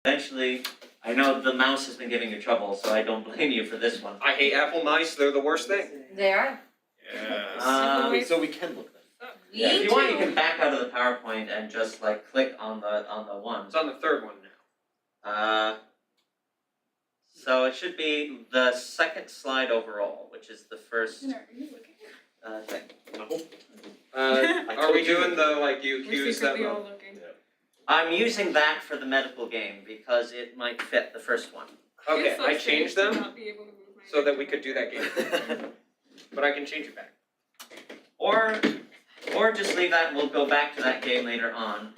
Eventually, I know the mouse has been giving you trouble, so I don't blame you for this one. I hate apple mice. They're the worst thing. They are. Yes. So we can look them. Yeah, if you want, you can back out of the PowerPoint and just like click on the one. It's on the third one now. So it should be the second slide overall, which is the first Are you looking? thing. Are we doing the like you We're accuse that? secretly all looking. I'm using that for the medical game because it might fit the first one. Okay, Feels so I strange changed to them not be able to move my so that neck we to could do my that game. But I can change it back. Or just leave that and we'll go back to that game later on.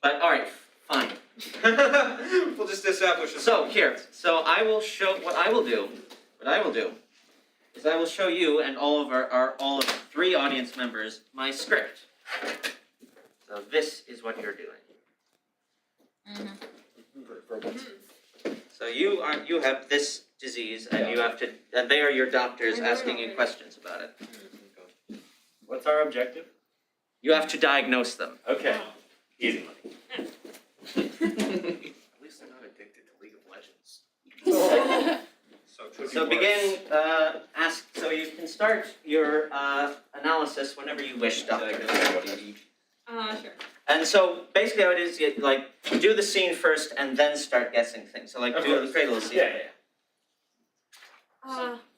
But alright, fine. We'll just establish a So here, so I will show what I will do is I will show you and all of all of 3 audience members my script. So this is what you're doing. So you have this disease and you have to and they are your doctors asking you questions about it. What's our objective? You have to diagnose them. Okay. Easy money. At least they're not addicted to League of Legends. So begin so you can start your analysis whenever you wish, Doctor. Sure. And so basically how it is, you do the scene first and then start guessing things. So create a little scene. Yeah.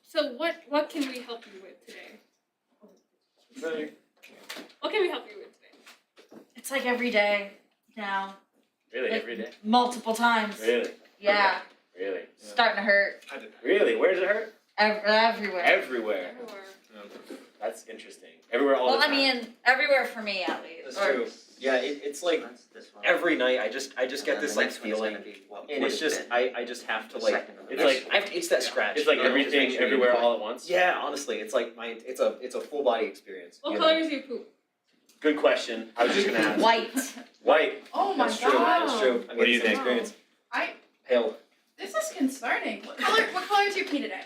So what can we help you with today? What can we help you with today? It's like every day now. Really, Like, every day? Multiple times. Really? Yeah. Really? Starting to hurt. Really? Where does it hurt? Everywhere. Everywhere. That's interesting. Everywhere all Well, the time. I mean, everywhere for me at least. That's Or- true. Yeah, it's like That's this one. every night I just And get then this the like next one's feeling, gonna be what and it's would just have been I just have to the like second of the it's next like I have to itch that scratch. It's like you know? everything, Just make sure you everywhere, do it. all at once. Yeah, honestly, it's like it's a full body experience. What you color know? is your poop? Good question. I was just gonna ask. White. White. Oh my That's true. god. That's true. I What do you it's an think? Experience. I Pale. this is concerning. What color is your pee today?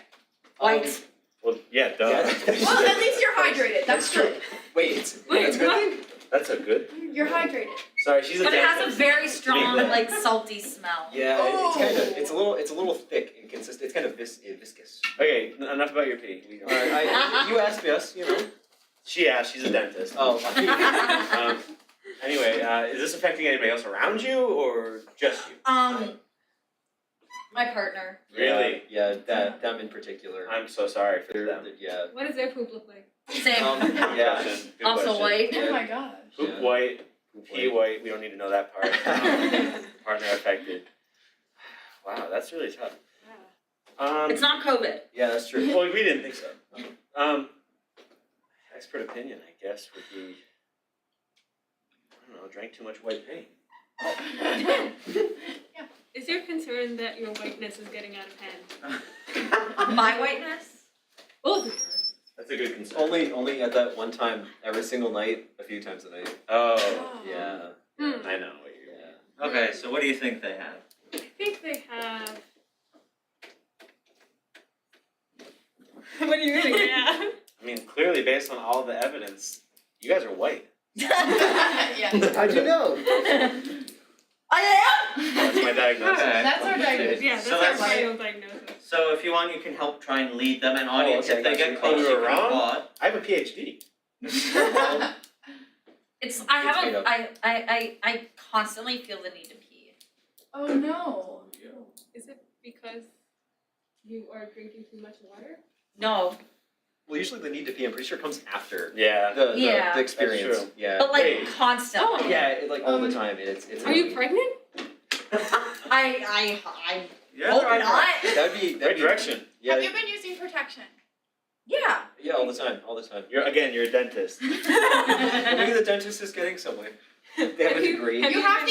White. Well, yeah, duh. Yeah. Well, at least you're hydrated. That's true. good. Wait, that's good. what? That's a good. You're hydrated. Sorry, she's a But it has a dentist. very strong, Big like, salty smell. Yeah, it's Oh. a little thick and consistent. It's kind of viscous. Okay, enough about your pee. All right, you asked us, you know. She asked. She's a dentist. Oh. Anyway, is this affecting anybody else around you or just you? My partner. Really? Yeah, them in particular. I'm so sorry for them. Yeah. What does their poop look like? Same. Yeah. Good Also question. white. Oh my gosh. Poop Yeah. white, pee white. We don't need to know that part. Partner affected. Wow, that's really tough. It's not COVID. Yeah, that's true. Well, we didn't think so. Expert opinion, I guess, would be. I don't know. Drank too much white paint. Is your concern that your whiteness is getting out of hand? My whiteness? Both of yours. That's a good concern. Only at that one time, every single night, a few times a night. Oh, Yeah. I know what you're. Yeah. Okay, so what do you think they have? I think they have. What do you think they have? I mean, clearly, based on all the evidence, you guys are white. Yeah. How'd you know? I That's my diagnosis. Okay. That's our diagnosis. Yeah, that's So our that's- final diagnosis. So if you want, you can help try and lead them and audience. okay, If they gotcha. get close, You you were can wrong? applaud. I have a PhD. It's, I It's have made a, up. I constantly feel the need to pee. Oh no. Is it because you are drinking too much water? No, Well, usually the need to pee, I'm pretty sure comes after Yeah. Yeah. the experience. That's true. Yeah. but like Wait. constantly. Yeah, like all the time. It's. Are you pregnant? I You're hope the right not. That'd be. Right direction. Yeah. Have you been using protection? Yeah. Yeah, all the time. You're a dentist. Maybe the dentist is getting somewhere. They have a Have you- degree. have You have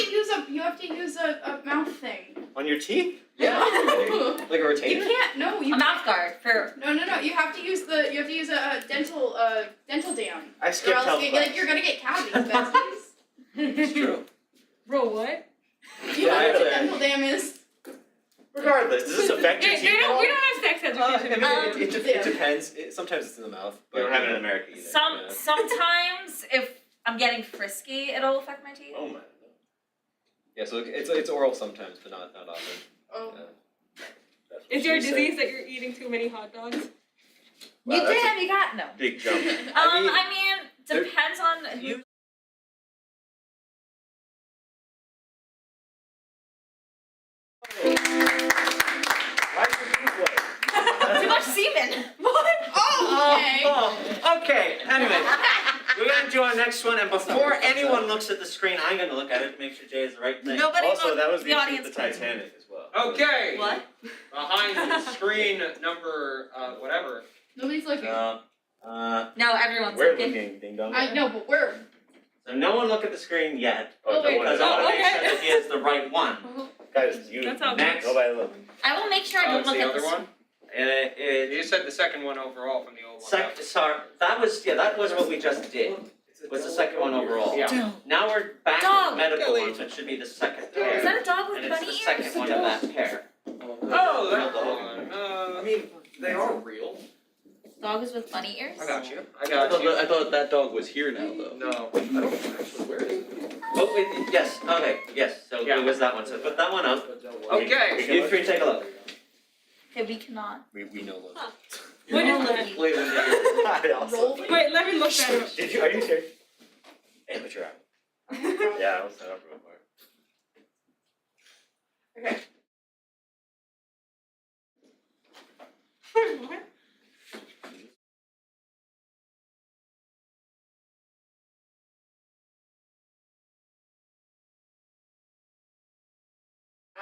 to use a mouth thing. On your teeth? Yeah. Like a You retainer. can't. No, A you. mouth guard for. No. You have to use a dental dam. I Or skipped else health class. you're gonna get cavities, besties. It's true. Bro, what? You know what a dental dam is? Regardless, does this affect your teeth We at all? don't have sex education. It depends. Sometimes it's in the mouth. We don't have it in America either. Sometimes if I'm getting frisky, it'll affect my teeth. Oh my. Yeah, so it's oral sometimes, but not often. Oh. That's what Is your she said. disease that you're eating too many hot dogs? Wow, You that's did, you got no. Big jump. I mean, depends on who. You Too much semen. Okay, anyway. We're gonna do our next one, and before anyone looks at the screen, I'm gonna look at it to make sure Jay is the right thing. Nobody Also, look- that was the issue audience with the Titanic as well. Okay. What? Behind the screen number whatever. Nobody's looking. So, No, everyone's We're looking. looking, ding dong. I know, but where? so no one look at the screen yet, Oh, wait. because I want to make okay. sure that he is the right one. Guys, you That's how it Next. nobody look. I will make sure I don't it's look the at other the one. You said the second one overall from the old one. Sorry, that was what we just did. Was the second one overall. Yeah. Now we're back to Dog. the medical one, so it should be the second Is pair. that a dog with And it's bunny the ears? second one of that pair. Oh, that one. I mean, they are real. Dogs with bunny ears? I got you. I thought that dog was here now, though. No, I don't actually. Where is it? Oh, wait, yes, okay, yes, so Yeah. it was that one, so put that one up. Okay. You three take a look. Okay, we cannot. We know look. What is that? Looking. Wait, I also. Rolling? Wait, let me look at it. Did you? Are you serious? Amateur hour. Yeah, I was set up real quick. What?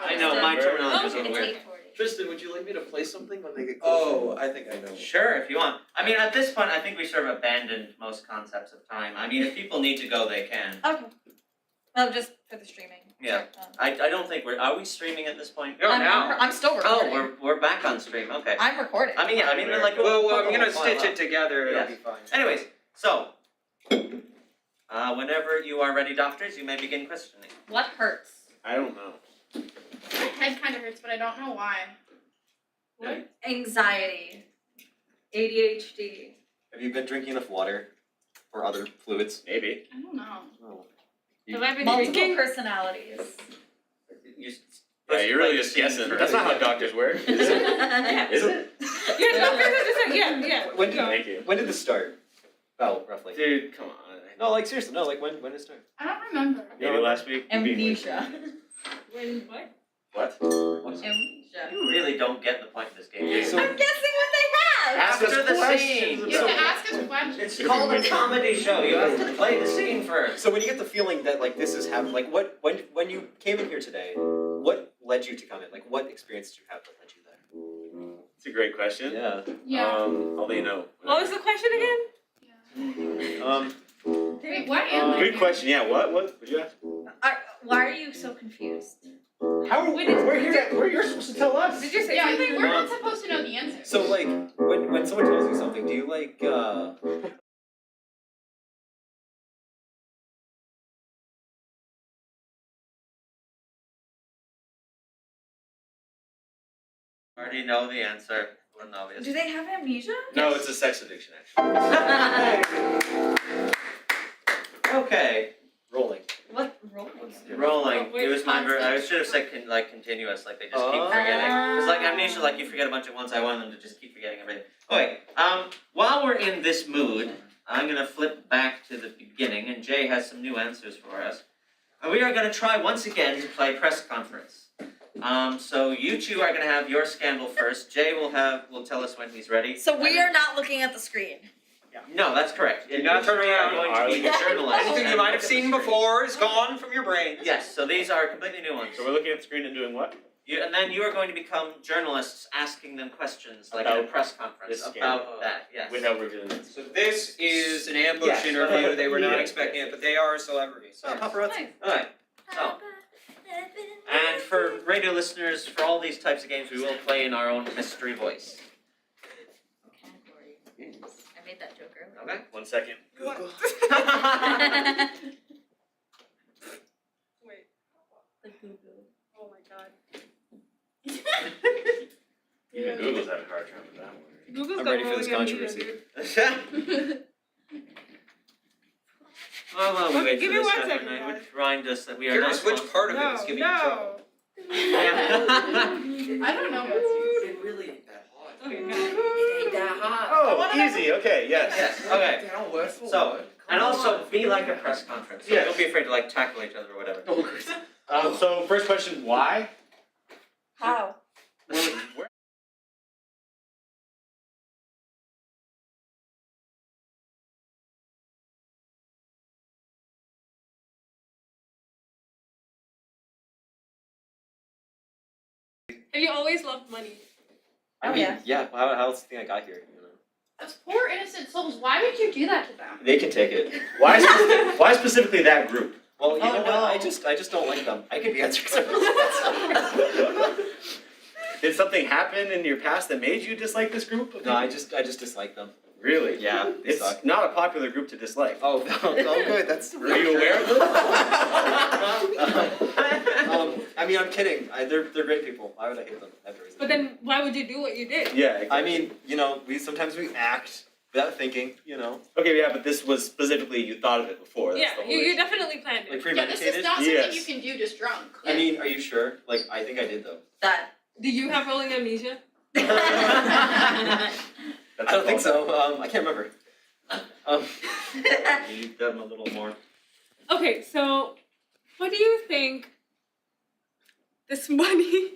I know, my terminology is a Oh, little it's weird. 8:40. Tristan, would you like me to play something when they get Oh, closer? I think I know. Sure, if you want. I mean, at this point, I think we sort of abandoned most concepts of time. I mean, if people need to go, they can. Okay. Oh, just for the streaming. Yeah. Sure. I don't think are we streaming at this point? No, now. I'm still Oh, recording. we're back on stream, okay. I'm recording. I mean, yeah, like. Well, we'll I'm put the gonna whole stitch file it up. together. It'll Yes. be fine. Anyways, so, whenever you are ready, doctors, you may begin questioning. What hurts? I don't know. My head kind of hurts, but I don't know why. What? Anxiety. ADHD. Have you been drinking enough water or other fluids? Maybe. I don't know. Oh. Have I been Multiple drinking? personalities. Yeah, you're really just guessing. That's not how doctors work, is it? Yeah. Is it? Yeah, doctors are just like, yeah. When did, Yeah. Thank you. when did this start? Oh, roughly. Dude, come on. No, like seriously, no, like when did it start? I don't remember. Maybe last week. Amnesia. When what? What? Amnesia. You really don't get the point of this game, do you? So- I'm guessing what they have. Ask us the questions scene. You have to ask us questions. It's called a comedy show. You have to play the scene first. So when you get the feeling that like this is happening, like when you came in here today, what led you to come in? Like what experience did you have that led you there? It's a great question. Yeah. Yeah. I'll let you know. What was the question again? Wait, what am I? Good question. Yeah. What? What? Would you ask? Why are you so confused? How are we? We're here. You're supposed to tell us. Did you say Yeah, something? we're not supposed to know the answer. So like when someone tells you something, do you like Already know the answer. Wasn't obvious. Do they have amnesia? No, it's a sex addiction actually. Okay, rolling? What rolling? rolling. Wait, It was my. I constant. should have said continuous. Like they just keep Oh. forgetting. It's like amnesia. Like you forget a bunch at once. I want them to just keep forgetting everything. Okay. While we're in this mood, I'm gonna flip back to the beginning, and Jay has some new answers for us. And we are gonna try once again to play press conference. So you two are gonna have your scandal first. Jay will tell us when he's ready. So we are not looking at the screen. No, that's correct. Do not turn You around. are going to be Yeah. journalists. Anything you and might look have at seen the screen. before is gone from your brain. Yes, so these are completely new ones. So we're looking at the screen and doing what? And then you are going to become journalists asking them questions, like at a About press conference, this about scandal. that, yes. Without revealing it. So this is an ambush Yes. interview. They were not Yeah. expecting it, but they are celebrities. Oh, paparazzi. Alright, so, and for radio listeners, for all these types of games, we will play in our own mystery voice. Category. I made that joke earlier. Okay? 1 second. Wait. The Google. Oh my god. Even Google's having a hard time with that one. Google's I'm got ready for rolling this amnesia, controversy. dude. Well, we wait Give for me this one time second, and I would guys. remind us that we are Curious not which part of it is giving you trouble. Yeah. I don't know. It really ain't that hot. Okay, It guys. ain't that hot. Oh, easy. Okay, yes. Yes, okay. Down west for So, what? And also be like a press conference. So Yes. don't be afraid to like tackle each other or whatever. So first question, why? How? Where? Have you always loved money? I mean, yeah. How else do you think I got here? You know, Those poor innocent souls. Why would you do that to them? they can take it. Why specifically that group? Well, you know what? no. I just don't like them. I could be answering some. Did something happen in your past that made you dislike this group? No, I just dislike them. Really? Yeah, they It's suck. not a popular group to dislike. Oh, good. That's. Were you aware of I mean, I'm kidding. They're great people. Why would I hate them? I have a reason. But then why would you do what you did? Yeah. I mean, you know, sometimes we act without thinking. You know, Okay, yeah, but this was specifically you thought of it before. That's Yeah, the whole you issue. definitely planned like it. Yeah, this premeditated. is not something Yes. you can do just drunk. I mean, are you sure? Like, I think I did though. That. Do you have rolling amnesia? That's I don't think all. so. I can't remember. You need them a little more. Okay, so what do you think this money?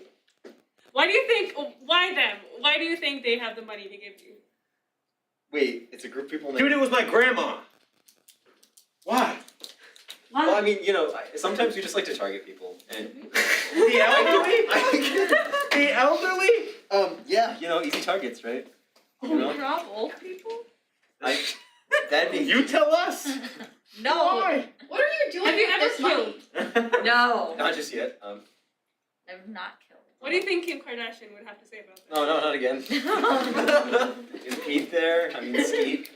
Why do you think? Why them? Why do you think they have the money to give you? Wait, it's a group of people. Dude, it was my grandma. Why? Well, I mean, you know, sometimes we just like to target people, and The elderly? The elderly? yeah, you know, easy targets, right? You know, Old people? that'd be You tell us. No. Why? What are you doing Have you with ever this money? killed? No. not just yet. I've not killed. What do you think Kim Kardashian would have to say about that? No, not again. Is Pete there? I mean, Steve.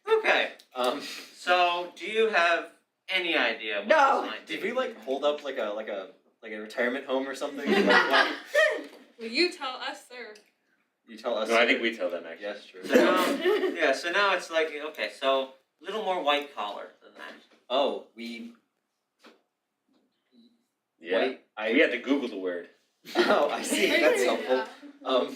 Okay. So do you have any idea what No. this might Did be? we like hold up like a retirement home or something? Will you tell us, sir? You tell us. No, I think we tell them actually. Yes, true. So now, yeah, so now it's like, okay, so a little more white collar than that. Oh, we. Yeah. Wait, We had to Google the word. Oh, I see. That's helpful. Yeah.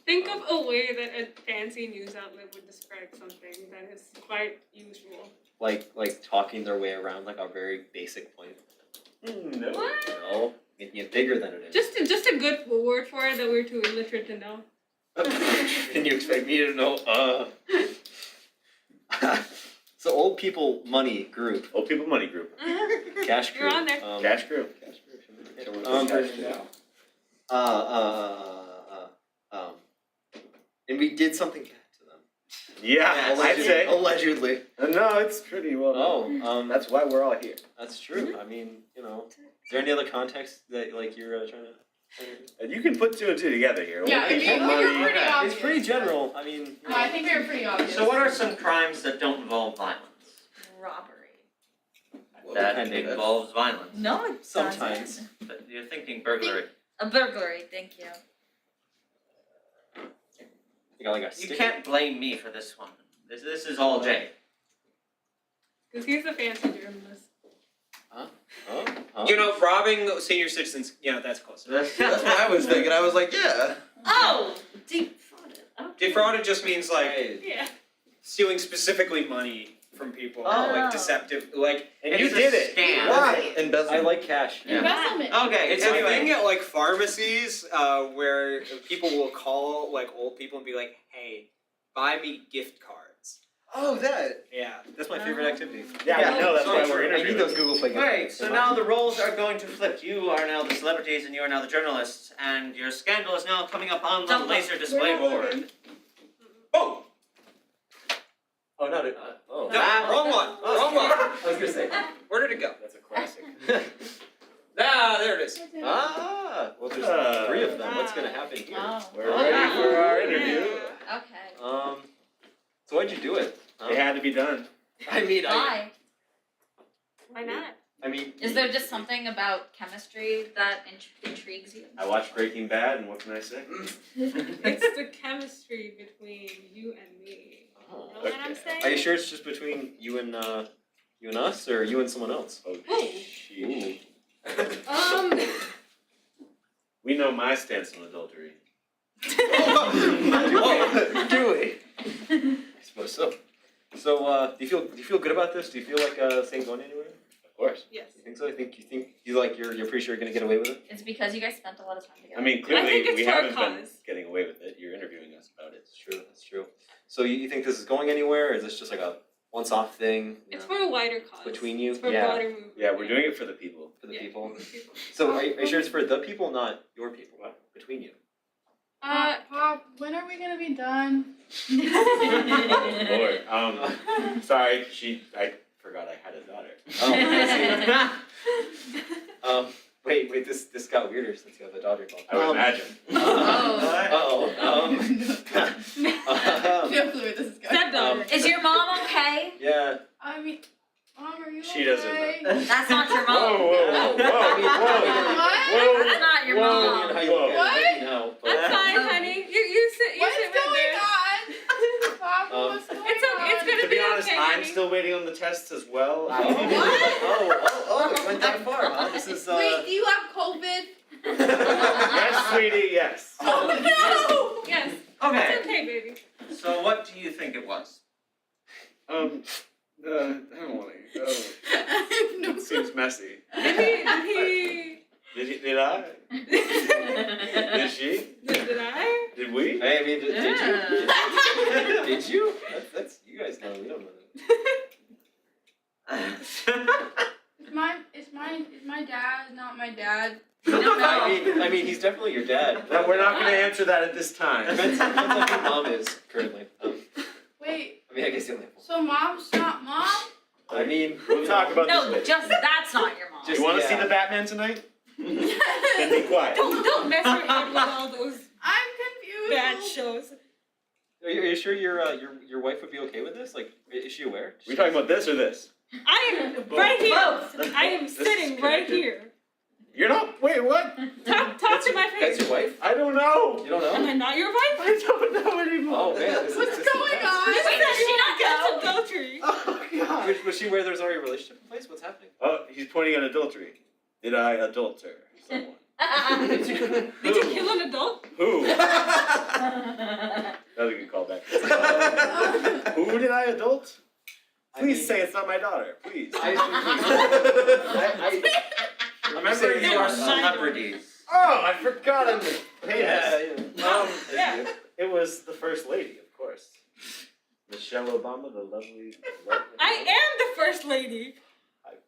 Think of a way that a fancy news outlet would describe something that is quite usual. Like talking their way around like a very basic point. No. No, making it bigger than it is. Just a good word for it that we're too illiterate to know. Can you expect me to know? So old people money group, Old people money group. cash You're group. on there. Cash group. And we did something bad to them. Yeah, I'd say. Allegedly. No, it's pretty well. Oh, That's why we're all here. that's true. I mean, you know, is there any other context that like you're trying to? And you can put two and two together here. Yeah, Old I people mean, money. you're pretty obvious. It's pretty general. I mean, you No, I think they're pretty obvious. So what are some crimes that don't involve violence? Robbery. That depending. involves violence. No, it Sometimes. doesn't. But you're thinking burglary. A burglary, thank you. You got like a You stick. can't blame me for this one. This is all Jay. Because he's a fancy journalist. Oh, You know, robbing senior citizens, yeah, that's close. That's what I was thinking. I was like, yeah. Oh! Defrauded. Okay. Defrauded just means like Hey. Yeah. stealing specifically money from people, Oh. like deceptive, like And you It's a did it. scam. why? Embezzlement. I like cash. Yeah. Embezzlement. Okay, It's anyway. a thing at like pharmacies where people will call like old people and be like, "Hey, buy me gift cards." Oh, that. Yeah. That's my favorite activity. Yeah, I know. That's so why true. we're I need interviewing. those Google Play. Alright, so now the roles are going to flip. You are now the celebrities and you are now the journalists, and your scandal is now coming up on the Don't look. laser display board. Oh, Oh, no. Oh. no, wrong one. Wrong one. I was gonna say. Where did it go? That's a classic. Ah, there it is. Ah. Well, there's 3 of them. What's gonna happen here? Oh. We're ready for our interview. Okay. So why'd you do it? It had to be done. I mean, Why? Why not? I mean. Is there just something about chemistry that intrigues you? I watched Breaking Bad, and what can I say? It's the chemistry between you and me. Oh, Know what I'm saying? Are you sure it's just between you and us, or you and someone else? Oh, Who? she. Um, We know my stance on adultery. Oh, do we? I suppose so. So, do you feel good about this? Do you feel like this ain't going anywhere? Of course. yes. You think so? You're pretty sure you're gonna get away with it? It's because you guys spent a lot of time together. I mean, I clearly think it's we for a haven't been cause. getting away with it. You're interviewing us about it. That's true. That's true. So you think this is going anywhere, or is this just like a once-off thing? It's for a wider cause. Between you? It's for a Yeah. broader movement. Yeah, we're doing it for the people. For the Yeah, people. for the people. So are you sure it's for the people, not your people? What? Between you. Pop, when are we gonna be done? Lord, sorry, I forgot I had a daughter. Oh, I see. Wait, this got weirder since you have a daughter called. I would imagine. No clue where this is going. Stepdaughter. Is your mom okay? Yeah. I mean, Mom, are you She doesn't okay? That's not your Whoa, mom. whoa, whoa, whoa, What? That's not your Whoa. mom. How you look at it, What? you know, but- That's fine, honey. You sit What's right going there. on? Pop, Um, what's going It's okay. It's on? gonna To be honest, okay, I'm honey. still waiting on the tests as well. Oh, it went that far, huh? This is Wait, do you have COVID? Yes, sweetie, yes. Oh no! Yes. Okay, It's okay, baby. so what do you think it was? I don't want to. I have no It seems messy. Did I? Did she? Did I? Did we? I mean, did you? Did you? That's you guys know. We don't know that. Is my dad not my dad? I mean, he's definitely your dad. No, we're not going to answer that at this time. Depends on who mom is currently. Wait, I mean, I guess the only one. so mom's not mom? I mean, We'll talk about No, this just that's not your mom. later. You want to see yeah. the Batman tonight? Then be quiet. Don't mess around with all those I'm confused. bad shows. Are you sure your wife would be okay with this? Like, is she aware? We talking about this or this? I am right here. Both. I am This is sitting right connected. here. You're not. Wait, what? Talk to my That's face. your wife? I don't know. You don't Am know? I not your wife? I don't know anymore. Oh man, this What's is going intense. on? You Wait, said does she you not against go? adultery. Oh God. Was she where there's already a relationship in place? What's happening? Oh, he's pointing at adultery. Did I adulter someone? Did you kill an adult? Who? That was a good callback. Who did I adult? Please say it's not my daughter. Please. Remember, you Yeah. are celebrities. Oh, I forgot I'm the Yeah, penis. Yeah. It was the first lady, of course. Michelle Obama, the lovely. I am the first lady.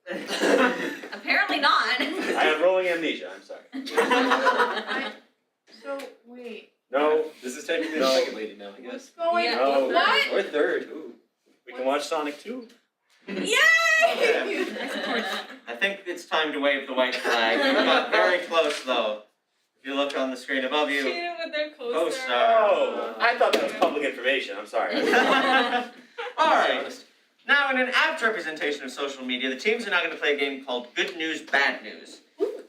Apparently not. I have rolling amnesia. I'm sorry. So wait, No, This is technically the No. second lady now, I what's guess. going Yeah. No. on? What? Or third. Ooh. we can watch Sonic 2. Yay! I think it's time to wave the white flag. We got very close though. If you look on the screen above you. Cheated with their Oh, co-star. sir. Oh, I thought that was public information. I'm sorry. Alright. Now, in an apt representation of social media, the teams are now going to play a game called Good News, Bad News.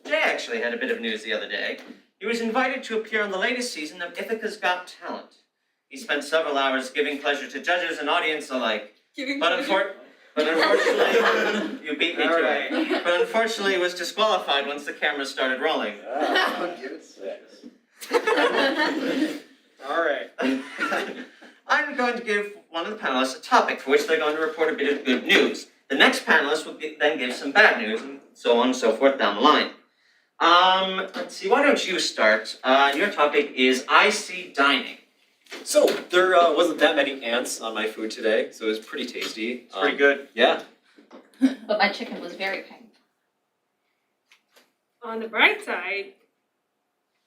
Jay actually had a bit of news the other day. He was invited to appear on the latest season of Ithaca's Got Talent. He spent several hours giving pleasure to judges and audience alike. Giving But, pleasure. unfortunately, you beat me to Alright. it. But unfortunately, he was disqualified once the cameras started rolling. Six. Alright. I'm going to give one of the panelists a topic for which they're going to report a bit of good news. The next panelist will then give some bad news, and so on and so forth down the line. Let's see, why don't you start? Your topic is IC dining. So, there wasn't that many ants on my food today, so it was pretty tasty. It's pretty good. Yeah. But my chicken was very pink. On the bright side,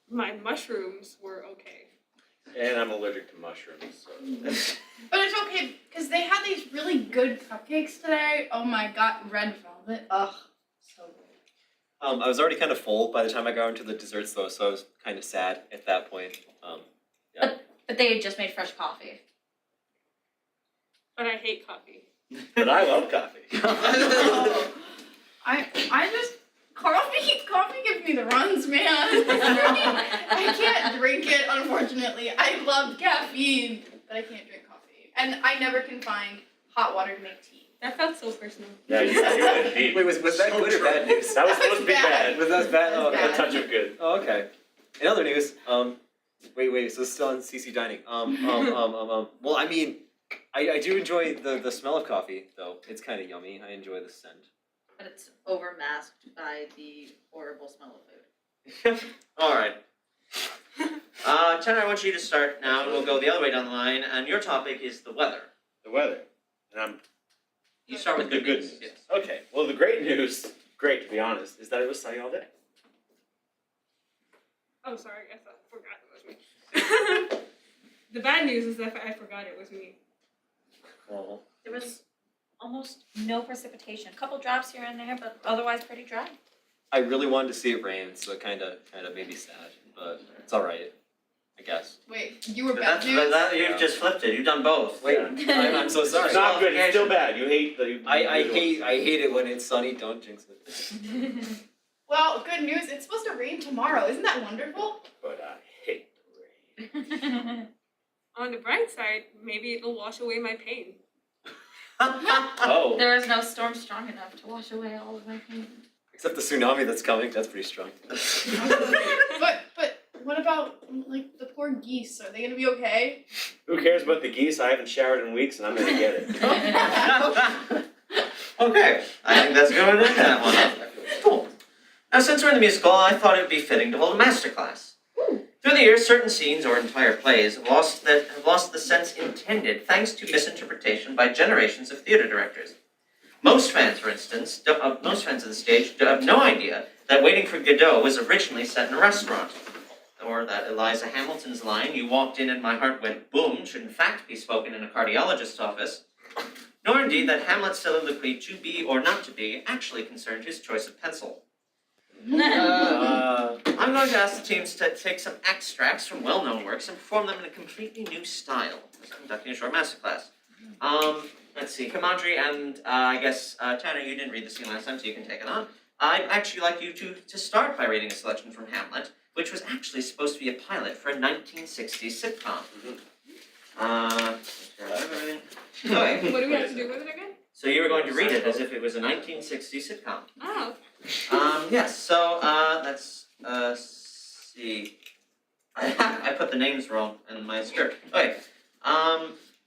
my mushrooms were okay. And I'm allergic to mushrooms. So. But it's okay because they had these really good cupcakes today. Oh my god, red velvet. Ugh, so good. I was already kind of full by the time I got into the desserts, though, so I was kind of sad at that point. But they had just made fresh coffee. But I hate coffee. But I love coffee. I just coffee gives me the runs, man. I can't drink it, unfortunately. I love caffeine, but I can't drink coffee. and I never can find hot water to make tea. That felt so personal. Yeah, you went deep. Wait, was that So good or true. bad news? That was supposed to be bad. Was that bad? Oh, That was okay. A touch of good. Oh, okay. In other news, wait, so it's still on CC Dining. Well, I mean, I do enjoy the smell of coffee, though. It's kind of yummy. I enjoy the scent. But it's overmasked by the horrible smell of food. All right. Tanner, I want you to start now. We'll go the other way down the line, and your topic is the weather. The weather. And You start with the good news. Yes. Okay, well, the great news, great to be honest, is that it was sunny all day. Oh, sorry, I forgot it was me. The bad news is that I forgot it was me. Oh. There was almost no precipitation. A couple drops here and there, but otherwise pretty dry. I really wanted to see it rain, so it kind of made me sad, but it's all right, I guess. Wait, you were But bad news? you've just flipped it. You've done both. Wait, Yeah. I'm so sorry. It's not good, it's still bad. You hate the... I hate it when it's sunny. Don't jinx it. Well, good news. It's supposed to rain tomorrow. Isn't that wonderful? But I hate the rain. On the bright side, maybe it'll wash away my pain. Oh, There is no storm strong enough to wash away all of my pain. except the tsunami that's coming. That's pretty strong. But what about like the poor geese? Are they gonna be okay? Who cares about the geese? I haven't showered in weeks and I'm gonna get it. Okay, I think that's going to end that one. Cool. Now, since we're in the musical, I thought it would be fitting to hold a masterclass. Through the years, certain scenes or entire plays have lost the sense intended thanks to misinterpretation by generations of theater directors. Most fans, for instance, most fans of the stage have no idea that Waiting for Godot was originally set in a restaurant, or that Eliza Hamilton's line, "You walked in and my heart went boom," should in fact be spoken in a cardiologist's office, nor indeed that Hamlet's soliloquy, "to be or not to be," actually concerned his choice of pencil. I'm going to ask the teams to take some extracts from well-known works and perform them in a completely new style. As conducting a short masterclass. Let's see, Kamadri and I guess Tanner, you didn't read the scene last time, so you can take it on. I'd actually like you to start by reading a selection from Hamlet, which was actually supposed to be a pilot for a 1960s sitcom. Okay. What do we have to do with it again? So you were going to read it as if it was a 1960s sitcom. Oh, Yes, so let's see. I put the names wrong in my script. Okay.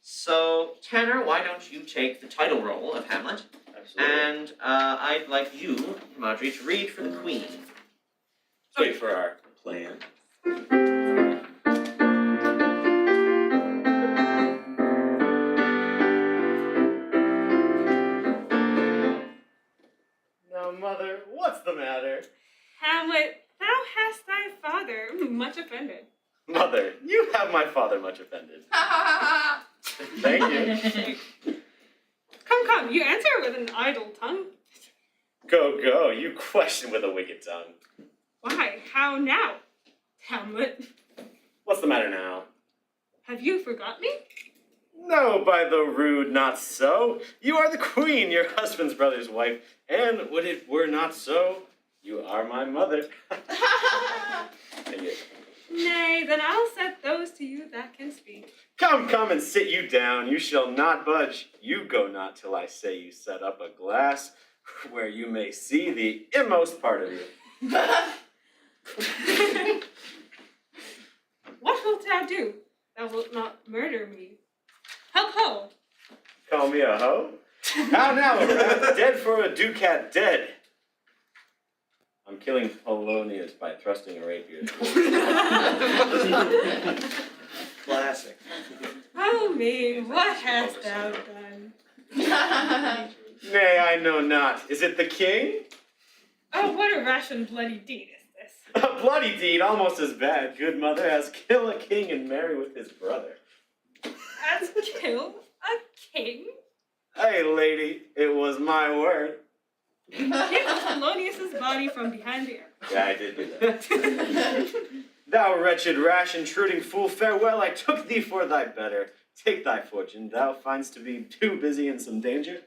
So Tanner, why don't you take the title role of Hamlet? Absolutely. And I'd like you, Marjorie, to read for the Queen. Let's wait for our plan. Now, mother, what's the matter? Hamlet, thou hast thy father much offended. Mother, you have my father much offended. Thank you. Come, you answer with an idle tongue. Go, you question with a wicked tongue. Why, how now, Hamlet? What's the matter now? Have you forgot me? No, by the rude, not so. You are the queen, your husband's brother's wife, and would it were not so, you are my mother. Thank you. Nay, then I'll set those to you that can speak. Come, and sit you down. You shall not budge. You go not till I say you set up a glass where you may see the inmost part of you. What wilt thou do? Thou wilt not murder me. Help ho! Call me a hoe? How now, a rat dead for a ducat dead. I'm killing Polonius by thrusting a rapier. Classic. Oh me, what hast thou done? Nay, I know not. Is it the king? Oh, what a rash and bloody deed is this? A bloody deed, almost as bad, good mother, as kill a king and marry with his brother. As kill a king? Hey, lady, it was my word. Kill Polonius's body from behind the earth. Yeah, I did do that. Thou wretched, rash, intruding fool, farewell, I took thee for thy better. Take thy fortune, thou find'st to be too busy in some danger.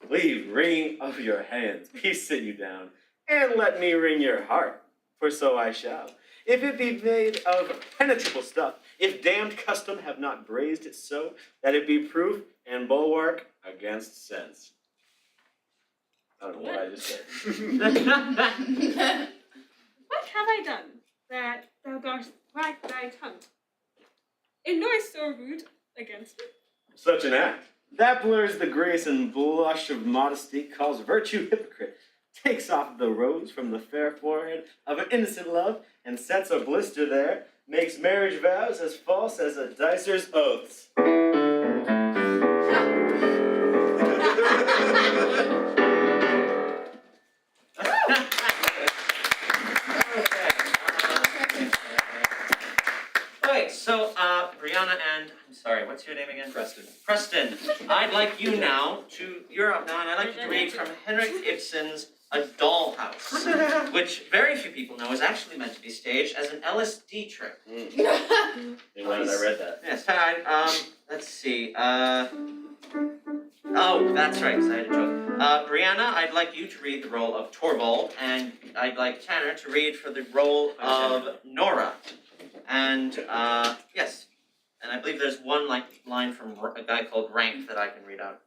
Leave wringing of your hands, peace sit you down, and let me wring your heart, for so I shall. if it be made of penetrable stuff, if damned custom have not brazed it so, that it be proof and bulwark against sense. I don't know what I just said. What have I done that thou dost wag thy tongue? In noise so rude against me? Such an act. That blurs the grace and blush of modesty, calls virtue hypocrite, takes off the rose from the fair forehead of an innocent love, and sets a blister there, makes marriage vows as false as a dicer's oaths. Okay, so Brianna and I'm sorry, what's your name again? Preston. Preston, I'd like you now you're up now, and I'd like you to read from Henrik Ibsen's A Dollhouse, which very few people know is actually meant to be staged as an LSD trip. Glad I read that. Yes, let's see. Oh, that's right, because I had a joke. Brianna, I'd like you to read the role of Torvald, and I'd like Tanner to read for the role of Nora. And, yes. And I believe there's one line from a guy called Rank that I can read out.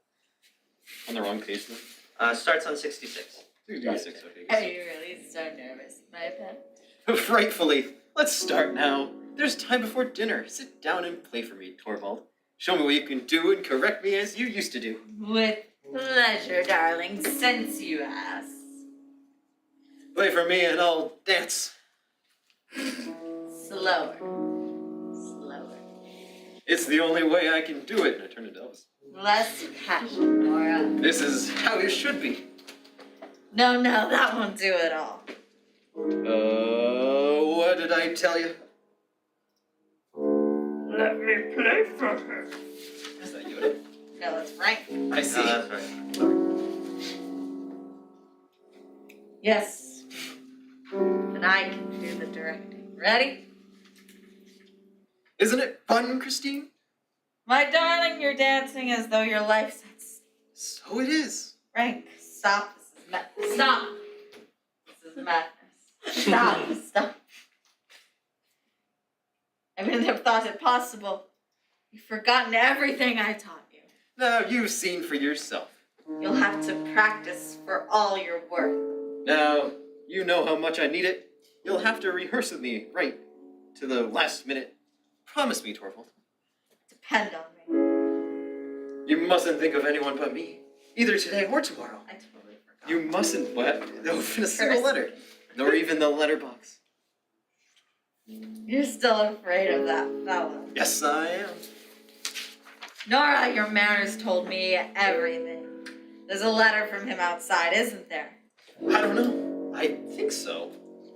On the wrong page then? Starts on 66. 66, okay. Are you really so nervous, my pen? Frightfully. Let's start now. There's time before dinner. Sit down and play for me, Torvald. Show me what you can do and correct me as you used to do. With pleasure, darling, since you ask. Play for me and I'll dance. Slower. Slower. It's the only way I can do it. And I turn to Elvis. Less passion, Nora. This is how it should be. No, that won't do it all. What did I tell you? Let me play for her. Is that Yoda? No, it's right. I see. That's right. Yes. And I can do the directing. Ready? Isn't it fun, Christine? My darling, you're dancing as though your life's at So it is. Frank, stop. This is madness. Stop. This is madness. Stop. I wouldn't have thought it possible. You've forgotten everything I taught you. Now you've seen for yourself. You'll have to practice for all you're worth. Now, you know how much I need it. You'll have to rehearse with me right to the last minute. Promise me, Torvald. Depend on me. You mustn't think of anyone but me, either today or tomorrow. I totally forgot. You mustn't open a single letter, nor even the letterbox. You're still afraid of that fellow. Yes, I am. Nora, your manners told me everything. There's a letter from him outside, isn't there? I don't know. I think so.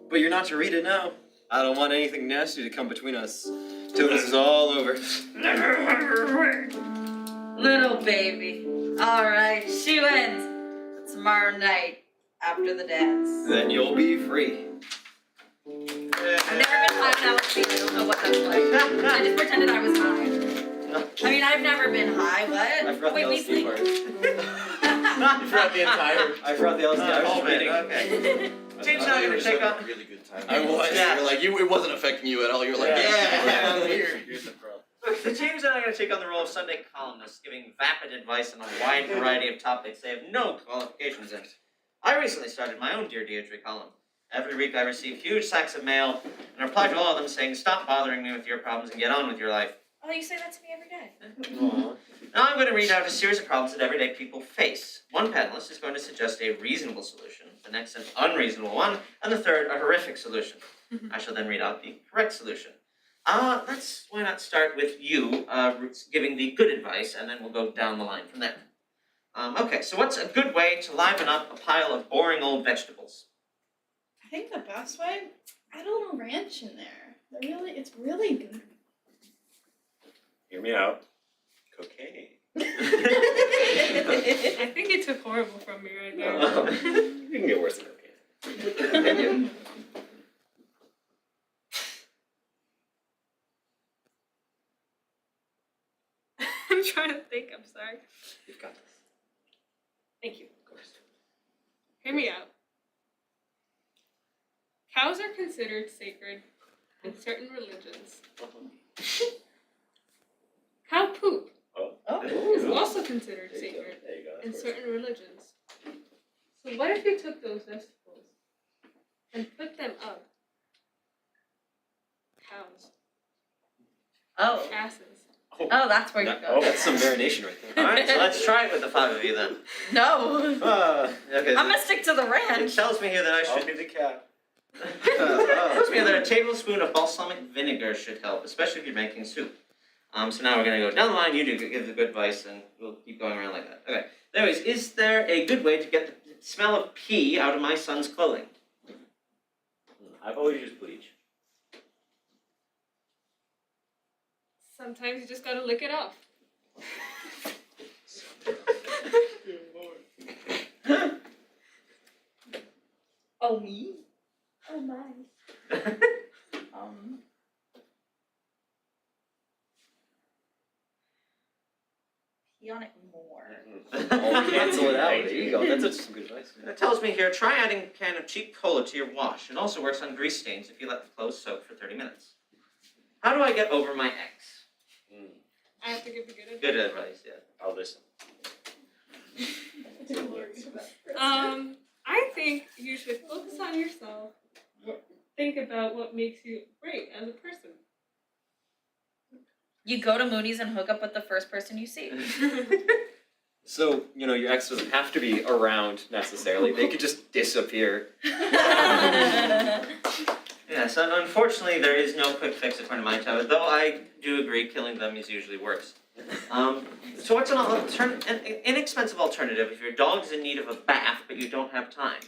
But you're not to read it now. I don't want anything nasty to come between us till this is all over. Let her have her way. Little baby. All right, she wins. Tomorrow night, after the dance. Then you'll be free. I've never been high on LSD. I don't know what that's like. I just pretended I was high. I mean, I've never been high. What? I forgot the we LSD sleep. part. You forgot the entire. I forgot the LSD. I was Oh, just man, reading. okay. Team's I not thought you going were to take having on. a really good time. I was. You're like it wasn't affecting you at all. You're like, yeah, I'm here. Here's the problem. Look, the teams are not going to take on the role of Sunday columnists, giving vapid advice on a wide variety of topics they have no qualifications in. I recently started my own Dear Deirdre column. Every week I receive huge sacks of mail and reply to all of them saying, "Stop bothering me with your problems and get on with your life." Oh, you say that to me every day. Aw. Now I'm going to read out a series of problems that everyday people face. One panelist is going to suggest a reasonable solution, the next an unreasonable one, and the third a horrific solution. I shall then read out the correct solution. Why not start with you giving the good advice, and then we'll go down the line from there. Okay, so what's a good way to liven up a pile of boring old vegetables? I think the best way, add a little ranch in there. It's really good. Hear me out. Cocaine. I think it took horrible from me right there. You can get worse than cocaine. I'm trying to think. I'm sorry. You've got this. Thank you. Of course. Hear me out. Cows are considered sacred in certain religions. Cow poop is also considered sacred There you go. in certain religions. So what if you took those vegetables and put them up cows' Oh. asses? Oh, that's where you're going. That's some marination right there. Alright, so let's try it with the 5 of you then. No. Okay. I'm gonna stick to the It ranch. tells me here that I I'll should. be the cat. Tells me that a tablespoon of balsamic vinegar should help, especially if you're making soup. So now we're gonna go down the line. You do give the good advice, and we'll keep going around like that. Okay. Anyways, is there a good way to get the smell of pee out of my son's clothing? I've always used bleach. Sometimes you just gotta lick it off. Oh, me? Oh, my. Pee on it more. Oh, cancel it out. There you go. That's some good advice. It tells me here, try adding a can of cheap cola to your wash. It also works on grease stains if you let the clothes soak for 30 minutes. How do I get over my ex? I have to give the good advice. Good advice, yeah. I'll listen. I think you should focus on yourself. Think about what makes you great as a person. You go to Mooney's and hook up with the first person you see. So, your ex doesn't have to be around necessarily. They could just disappear. Yes, unfortunately, there is no quick fix according to my tablet, though I do agree killing them usually works. So what's an inexpensive alternative if your dog's in need of a bath but you don't have time?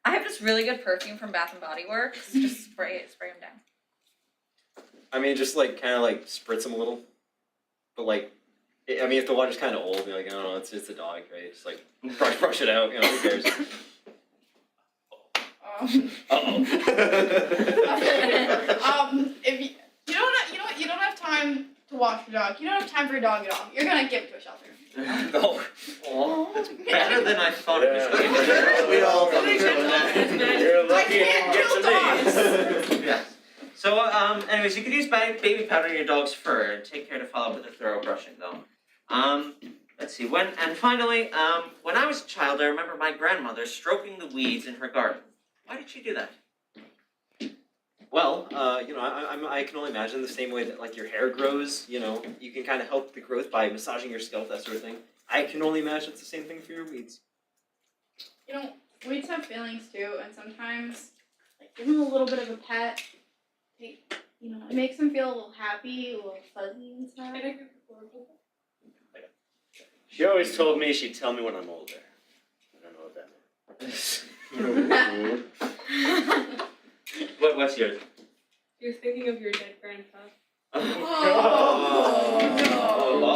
I have this really good perfume from Bath and Body Works. Just spray them down. I mean, just kind of spritz them a little. But if the water's kind of old, you're like, I don't know, it's a dog, right? Just brush it out, who cares? If you don't have time to wash your dog. You don't have time for your dog at all. You're gonna give it to a shelter. Oh, that's better than I thought it was going to be. We all You're I lucky can't it kill gets to me. Yes. So, anyways, you could use baby powder in your dog's fur and take care to follow up with a thorough brushing, though. Let's see. Finally, when I was a child, I remember my grandmother stroking the weeds in her garden. Why did she do that? Well, I can only imagine the same way that your hair grows. You can kind of help the growth by massaging your scalp, that sort of thing. I can only imagine it's the same thing for your weeds. Weeds have feelings too, and sometimes, give them a little bit of a pet. It makes them feel a little happy, a little fuzzy inside. She always told me she'd tell me when I'm older. I don't know what that means. What's yours? You're thinking of your dead grandpa. Oh,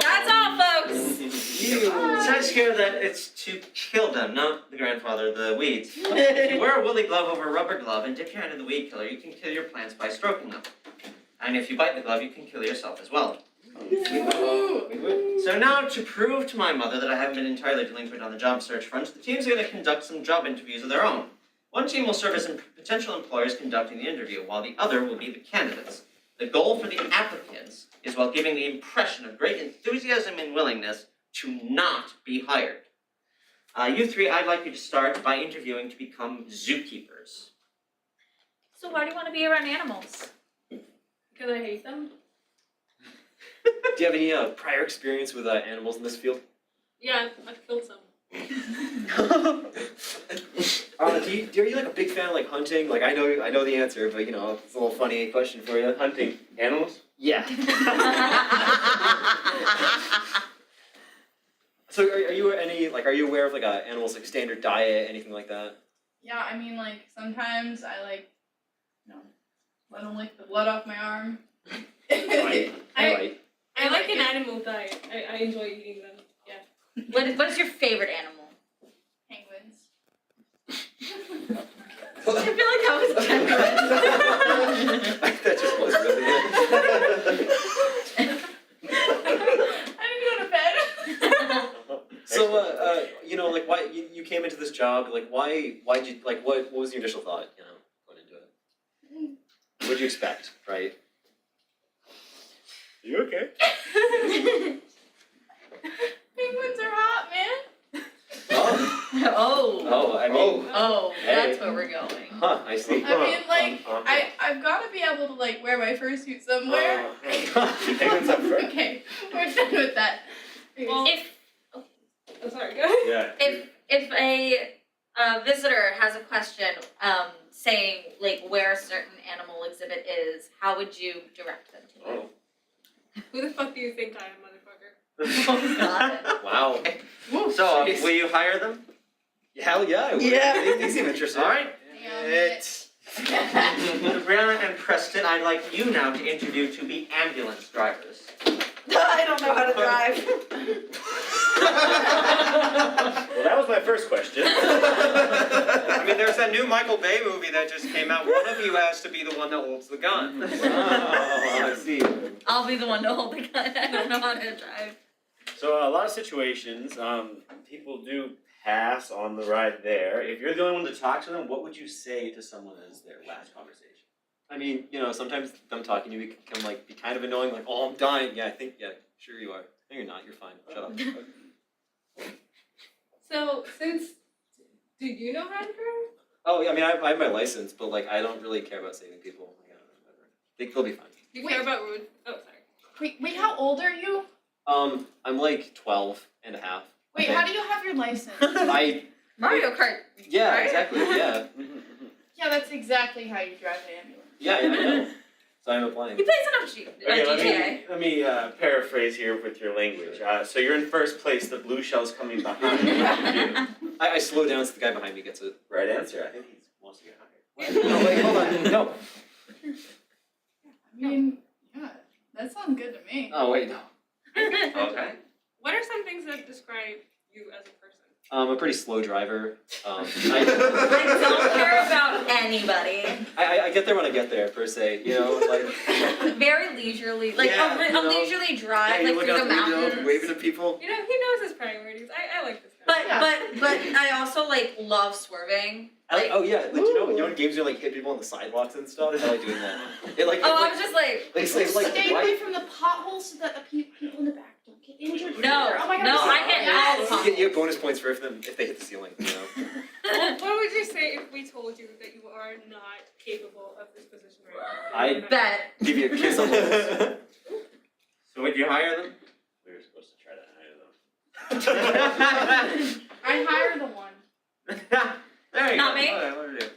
That's all, folks. It says here that it's to kill them, not the grandfather, the weeds. If you wear a woolly glove over a rubber glove and dip your hand in the weed killer, you can kill your plants by stroking them. And if you bite the glove, you can kill yourself as well. So now, to prove to my mother that I haven't been entirely delinquent on the job search front, the teams are going to conduct some job interviews of their own. One team will serve as potential employers conducting the interview, while the other will be the candidates. The goal for the applicants is while giving the impression of great enthusiasm and willingness to not be hired. You three, I'd like you to start by interviewing to become zookeepers. So why do you want to be around animals? Because I hate them. Do you have any prior experience with animals in this field? Yeah, I've killed some. Are you a big fan of hunting? I know the answer, but it's a little funny question for you. Hunting animals? Yeah. So are you aware of a animal's standard diet, anything like that? Yeah, sometimes I let them lick the blood off my arm. Right. I like an animal diet. I enjoy eating them. Yeah. What is your favorite animal? Penguins. I feel like that was genuine. That just was really it. I didn't go to bed. So why you came into this job? Why'd you what was your initial thought? Going into it. what'd you expect, right? You okay? Penguins are hot, man. Oh, Oh. I mean, Oh, Hey. that's where we're going. huh? I see. I mean, like, I've got to be able to like wear my fursuit somewhere. Penguins have fur. Okay, we're done with that. Well, If I'm sorry, go ahead. Yeah. if a visitor has a question, saying like where a certain animal exhibit is, how would you direct them to you? Who the fuck do you think I am, motherfucker? Oh God. Wow. So, Jeez. will you hire them? Hell yeah, I would. Yeah. They seem interested. All right. It. Brianna and Preston, I'd like you now to interview to be ambulance drivers. I don't know how to drive. Well, that was my first question. I mean, there's that new Michael Bay movie that just came out. One of you has to be the one that holds the gun. Oh, I see. I'll be the one to hold the gun. I don't know how to drive. So a lot of situations, people do pass on the ride there. If you're the only one to talk to them, what would you say to someone as their last conversation? I mean, sometimes them talking to you can like be kind of annoying. Like, oh, I'm dying. Yeah, sure you are. No, you're not. You're fine. Shut up. So, do you know how to drive? Oh, yeah. I mean, I have my license, but like, I don't really care about saving people. Like, I don't know, whatever. They'll be fine. Do you care about road? Oh, sorry. Wait, how old are you? I'm like 12 and a half. Wait, Okay. how do you have your license? Mario Kart. Yeah, Right? exactly. Yeah. Yeah, that's exactly how you drive an ambulance. Yeah, I know. So I'm applying. He plays enough GTA. let me paraphrase here with your language. So you're in first place. The blue shell's coming behind you. What do you do? I slow down so the guy behind me gets it. Right answer. I think he wants to get hired. No, wait, hold on. No. I mean, yeah, that sounds good to me. Oh, wait, no. Okay. What are some things that describe you as a person? I'm a pretty slow driver. I don't care about anybody. I get there when I get there, per se. Like. Very leisurely, like Yeah, a leisurely drive, like through the mountains. waving at people. You know, he knows his priorities. I like this guy. But I also like love swerving. Like, Oh yeah, like you know in games you like hit people on the sidewalks and stuff. I like doing that. It like. oh, I like, was just like, it's like Stay why- away from the potholes so that the people in the back don't get injured. no, Oh my God, no, this is- I hit all the Yes. potholes. You get bonus points for if they hit the ceiling. What would you say if we told you that you are not capable of this position right now? I- Bet. Give you a kiss on the So, would you hire them? We were supposed to try to hire them. I hire the one. There you Not go. me? What do you do?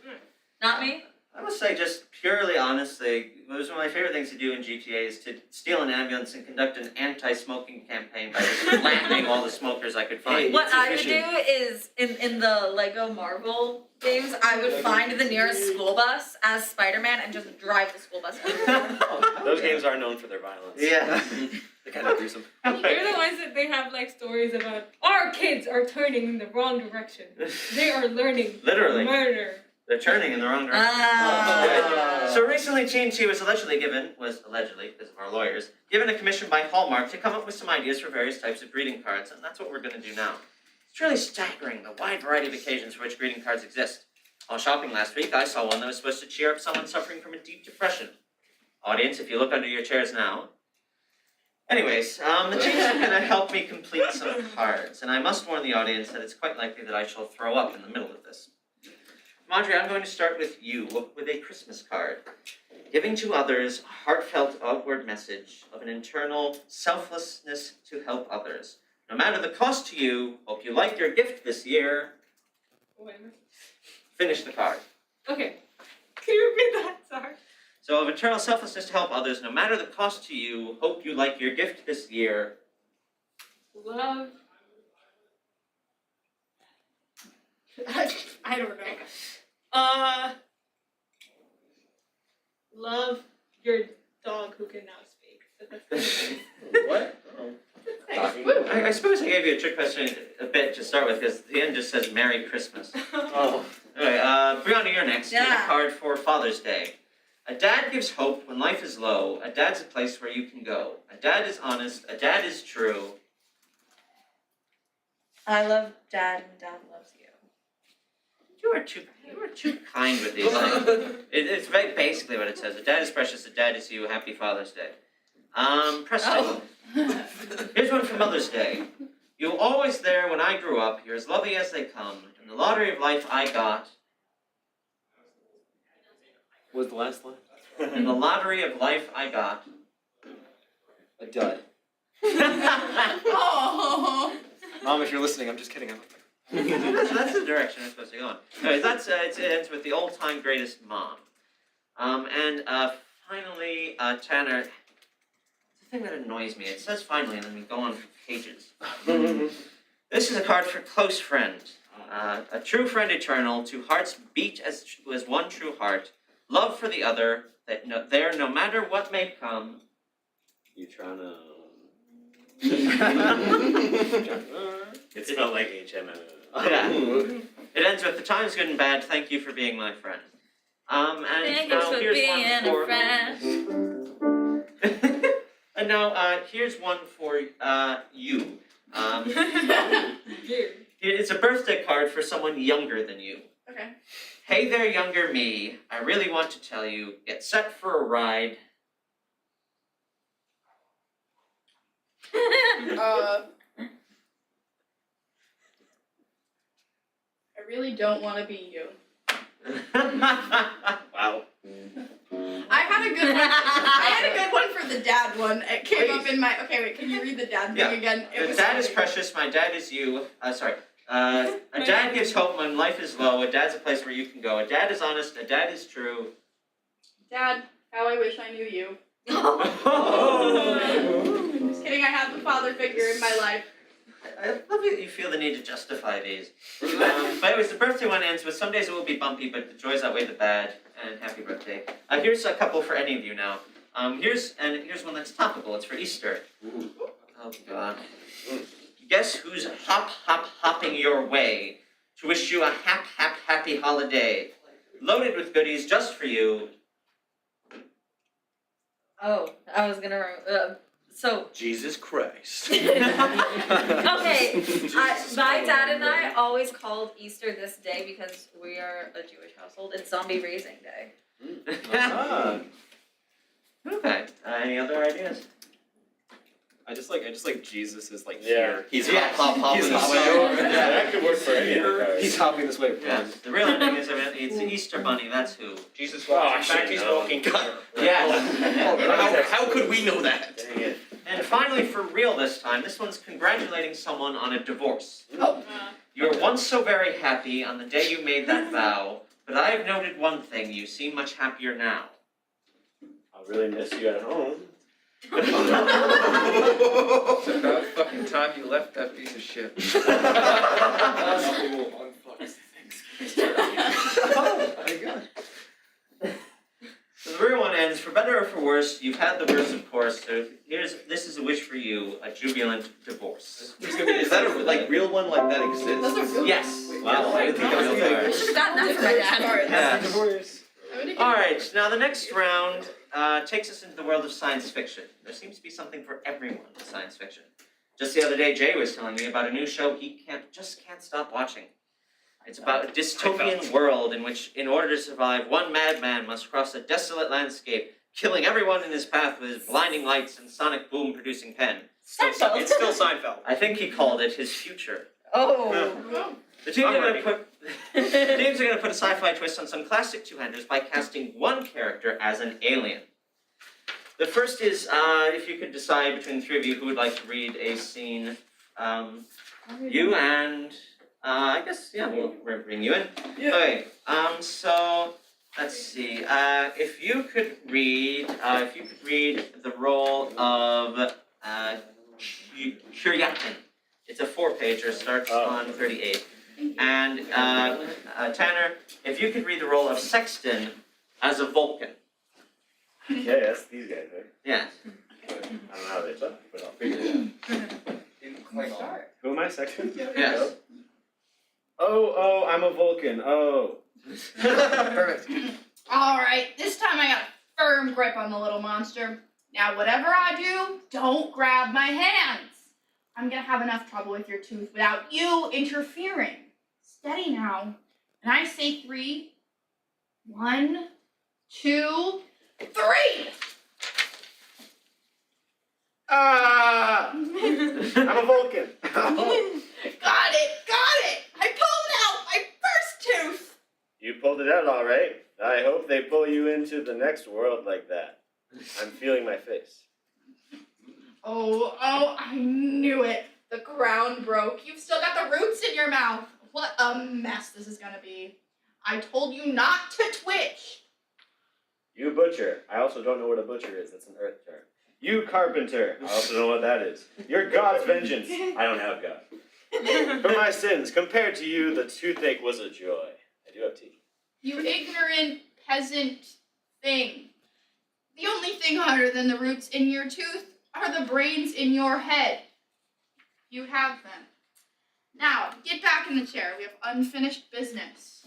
Not me. I must say, just purely honestly, one of my favorite things to do in GTA is to steal an ambulance and conduct an anti-smoking campaign by just landing all the smokers I could find. Hey, What it's I would efficient. do is in the Lego Marvel games, I would find the nearest school bus as Spider-Man and just drive the school bus. Those games are known for their violence. Yeah. They're kind of gruesome. They're the ones that they have like stories about. Our kids are turning in the wrong direction. They are learning Literally. murder. They're turning in the wrong direction. So recently, TNT was allegedly, because of our lawyers, given a commission by Hallmark to come up with some ideas for various types of greeting cards, and that's what we're going to do now. It's really staggering the wide variety of occasions for which greeting cards exist. While shopping last week, I saw one that was supposed to cheer up someone suffering from a deep depression. Audience, if you look under your chairs now. Anyways, the teams are going to help me complete some cards, and I must warn the audience that it's quite likely that I shall throw up in the middle of this. Madre, I'm going to start with you, with a Christmas card. Giving to others a heartfelt outward message of an internal selflessness to help others. No matter the cost to you, hope you like your gift this year. Wait a minute. Finish the card. Okay. Can you repeat that? Sorry. So, of eternal selflessness to help others, no matter the cost to you, hope you like your gift this year. Love. I don't know. Love your dog who can now speak. But that's What? I suppose I gave you a trick question a bit to start with, because the end just says Merry Christmas. Oh. Anyway, Brianna, you're next. Here's Yeah. a card for Father's Day. A dad gives hope when life is low. A dad's a place where you can go. A dad is honest. A dad is true. I love Dad and Dad loves you. You are too kind with these things. It's very basically what it says. A dad is precious, a dad is you. Happy Father's Day. Preston. Oh. Here's one for Mother's Day. You were always there when I grew up. You're as lovely as they come. In the lottery of life I got. What was the last line? In the lottery of life I got. A dud. Oh. Mom, if you're listening, I'm just kidding. That's the direction I'm supposed to go in. Anyways, it ends with the all-time greatest mom. And finally, Tanner, it's the thing that annoys me. It says finally, and then we go on for pages. This is a card for close friend. A true friend eternal, two hearts beat as one true heart. Love for the other, that there no matter what may come. You trying to? It smelled like HMO. Yeah. It ends with the time's good and bad. Thank you for being my friend. And Thank now you for here's being one a for. friend. And now here's one for you. It's a birthday card for someone younger than you. Okay. Hey there, younger me. I really want to tell you, get set for a ride. I really don't want to be you. Wow. I had a good one. I had a good one for the dad one. It came up in my. Okay, wait. Can you read the dad thing Yeah. again? It was Dad is funny. precious, my dad is you. Sorry. A dad gives hope when life is low. A dad's a place where you can go. A dad is honest. A dad is true. Dad, how I wish I knew you. Oh. Just kidding. I have the father figure in my life. I love that you feel the need to justify these. But anyways, the birthday one ends with some days it will be bumpy, but the joys outweigh the bad. And happy birthday. Here's a couple for any of you now. Here's one that's topical. It's for Easter. Ooh. Oh God. Guess who's hopping your way to wish you a happy holiday, loaded with goodies just for you. Oh, I was gonna. So. Jesus Christ. Okay, my dad and I always called Easter this day because we are a Jewish household. It's zombie raising day. Okay. Any other ideas? I just like Jesus is like Yeah. here. He's Yes. hopping He's his hopping. way over. Yeah, that could work for any other card. He's hopping this way. Yes. The real ending is it's the Easter Bunny. That's who. Jesus Oh, I walks. In fact, he's should've known. walking. Yes. How could we know that? Dang it. And finally, for real this time, this one's congratulating someone on a divorce. Oh. You were once so very happy on the day you made that vow, but I have noted one thing: you seem much happier now. I'll really miss you at home. It's about fucking time you left that piece of shit. So the real one ends, for better or for worse, you've had the worst, of course, so this is a wish for you, a jubilant divorce. Is that a real one like that exists? Those are real. Yes. Wow, I didn't think that was I there. should have gotten that for my dad. Yes. Divorce. Alright, now the next round takes us into the world of science fiction. There seems to be something for everyone in science fiction. Just the other day, Jay was telling me about a new show he can't stop watching. It's about a dystopian world in which, in order to survive, one madman must cross a desolate landscape, killing everyone in his path with his blinding lights and sonic boom-producing pen. Seinfeld. It's still Seinfeld. I think he called it his future. Oh. The teams are going to put a sci-fi twist on some classic two-handers by casting one character as an alien. The first is, if you could decide between the three of you who would like to read a scene, you and, I guess, yeah, we'll bring you in. Yeah. Okay, so, let's see, if you could read the role of, Kuryatin. It's a 4-pager, starts on 38. And Tanner, if you could read the role of Sexton as a Vulcan. Yeah, that's these guys, right? Yes. I don't know how they talk, but I'll figure it out. Who am I, Sexton? Yes. Oh, I'm a Vulcan. Oh. Perfect. All right, this time I got a firm grip on the little monster. Now, whatever I do, don't grab my hands. I'm gonna have enough trouble with your tooth without you interfering. Steady now. And I say 3. 1, 2, 3. Ah! I'm a Vulcan. Got it. I pulled out my first tooth. You pulled it out all right. I hope they pull you into the next world like that. I'm feeling my face. Oh, I knew it. The crown broke. You've still got the roots in your mouth. What a mess this is gonna be. I told you not to twitch. You butcher. I also don't know what a butcher is. That's an earth term. You carpenter. I also don't know what that is. You're God's vengeance. I don't have God. For my sins, compared to you, the toothache was a joy. I do have teeth. You ignorant peasant thing. The only thing harder than the roots in your tooth are the brains in your head. You have them. Now, get back in the chair. We have unfinished business.